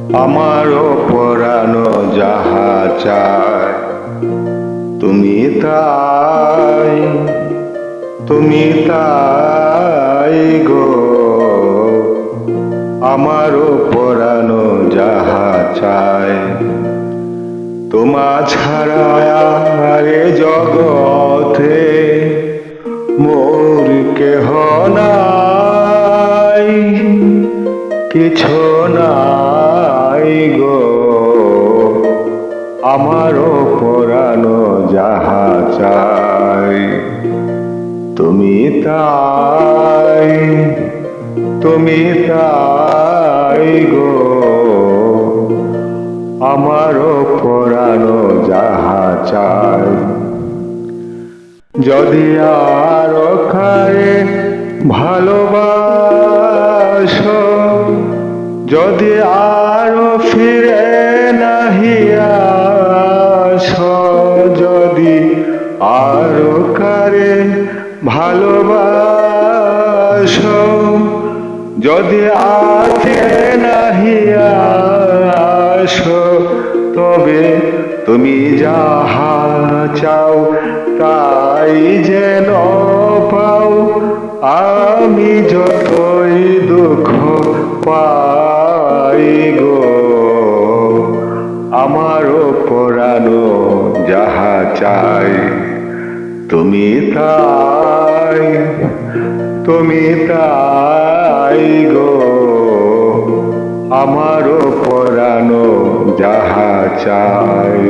আমারও পরানো যাহা চায় তুমি তাই, তুমি তাই গো। আমারও পরানো যাহা চায় তোমা ছাড়া আর এ জগতে মোর কেহ নাই, কিছু নাই গো। আমারও পরানো যাহা চাই তুমি তাই, তুমি তাই গো। আমারও পরানো যাহা চাই। যদি আর কারে ভালোবাসো, যদি আর ফিরে নাহি আসো, যদি আর কারে ভালোবাসো, যদি আর ফিরে নাহি আসো, তবে তুমি যাহা চাও তাই যেন পাও। আমি যতই দুঃখ পাই গো, আমারও পরানো যাহা চাই তুমি তাই, তুমি তাই গো। আমারও পরানো যাহা চাই।